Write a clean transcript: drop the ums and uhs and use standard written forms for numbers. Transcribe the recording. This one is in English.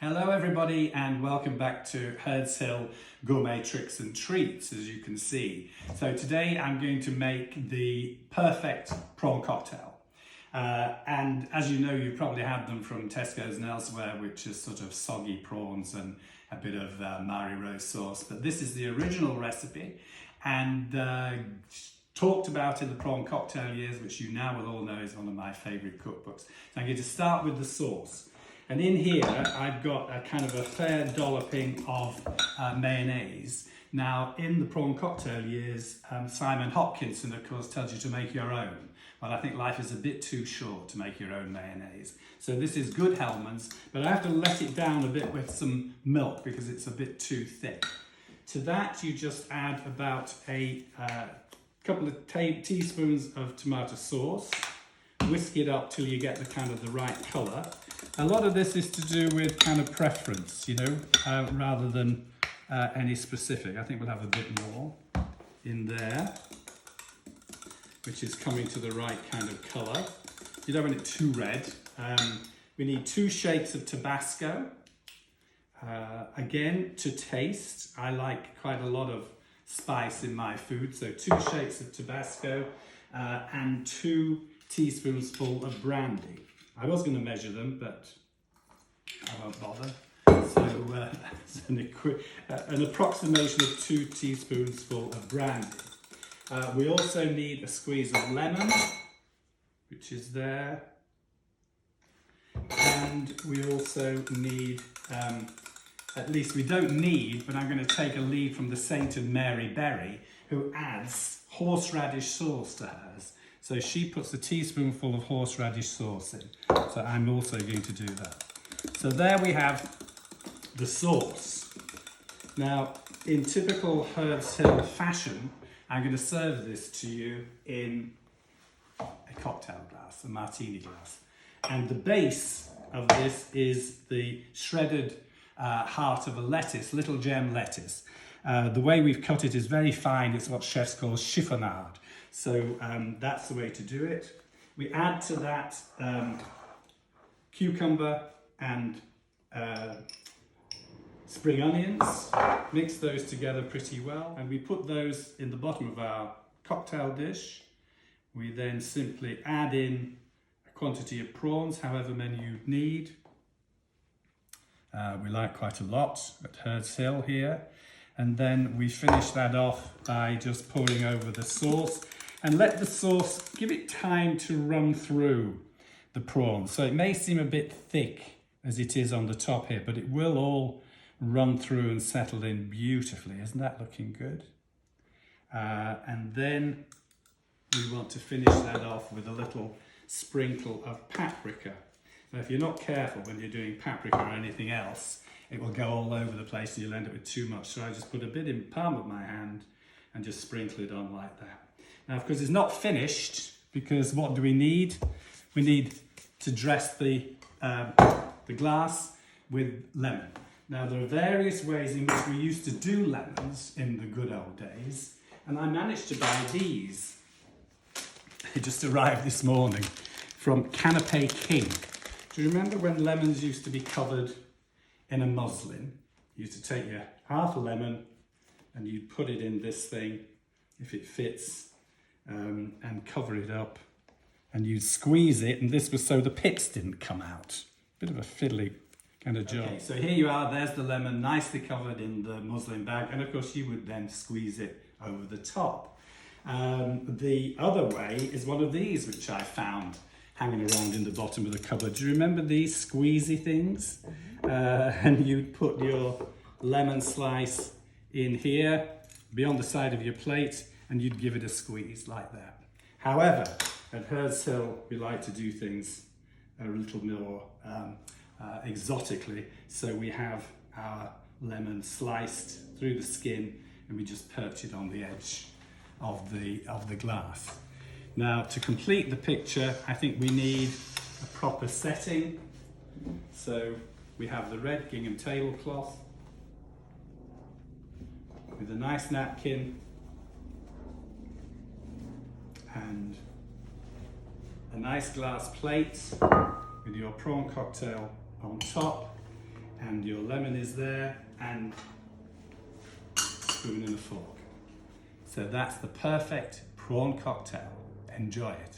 Hello everybody and welcome back to Hurds Hill Gourmet Tricks and Treats, as you can see. So today I'm going to make the perfect prawn cocktail. And as you know, you've probably had them from Tesco's and elsewhere, which is sort of soggy prawns and a bit of Mari Rose sauce. But this is the original recipe and talked about in the Prawn Cocktail Years, which you now will all know is one of my favourite cookbooks. So I'm going to start with the sauce. And in here, I've got a kind of a fair dolloping of mayonnaise. Now, in the Prawn Cocktail Years, Simon Hopkinson, of course, tells you to make your own. Well, I think life is a bit too short to make your own mayonnaise. So this is good Hellmann's, but I have to let it down a bit with some milk because it's a bit too thick. To that, you just add about a couple of teaspoons of tomato sauce. Whisk it up till you get the right colour. A lot of this is to do with kind of preference, you know, rather than any specific. I think we'll have a bit more in there, which is coming to the right kind of colour. You don't want it too red. We need 2 shakes of Tabasco. Again, to taste, I like quite a lot of spice in my food, so 2 shakes of Tabasco and 2 teaspoonsful of brandy. I was going to measure them, but I won't bother. So an approximation of 2 teaspoonsful of brandy. We also need a squeeze of lemon, which is there. And we also need, at least we don't need, but I'm going to take a lead from the sainted Mary Berry, who adds horseradish sauce to hers. So she puts a teaspoonful of horseradish sauce in. So I'm also going to do that. So there we have the sauce. Now, in typical Hurds Hill fashion, I'm going to serve this to you in a cocktail glass, a martini glass. And the base of this is the shredded heart of a lettuce, little gem lettuce. The way we've cut it is very fine. It's what chefs call chiffonade. So that's the way to do it. We add to that cucumber and spring onions, mix those together pretty well, and we put those in the bottom of our cocktail dish. We then simply add in a quantity of prawns, however many you need. We like quite a lot at Hurds Hill here. And then we finish that off by just pouring over the sauce and let the sauce, give it time to run through the prawns. So it may seem a bit thick as it is on the top here, but it will all run through and settle in beautifully. Isn't that looking good? And then we want to finish that off with a little sprinkle of paprika. Now, if you're not careful when you're doing paprika or anything else, it will go all over the place and you'll end up with too much. So I just put a bit in the palm of my hand and just sprinkle it on like that. Now, of course, it's not finished because what do we need? We need to dress the glass with lemon. Now, there are various ways in which we used to do lemons in the good old days, and I managed to buy these. They just arrived this morning from Canapé King. Do you remember when lemons used to be covered in a muslin? You used to take your half a lemon and you'd put it in this thing, if it fits, and cover it up, and you'd squeeze it, and this was so the pits didn't come out. Bit of a fiddly kind of job. Okay, so here you are, there's the lemon nicely covered in the muslin bag, and of course you would then squeeze it over the top. The other way is one of these, which I found hanging around in the bottom of the cupboard. Do you remember these squeezy things? And you'd put your lemon slice in here, be on the side of your plate, and you'd give it a squeeze like that. However, at Hurds Hill, we like to do things a little more exotically. So we have our lemon sliced through the skin, and we just perch it on the edge of the glass. Now, to complete the picture, I think we need a proper setting. So we have the red gingham tablecloth with a nice napkin and a nice glass plate with your prawn cocktail on top, And your lemon is there, and spoon and a fork. So that's the perfect prawn cocktail. Enjoy it.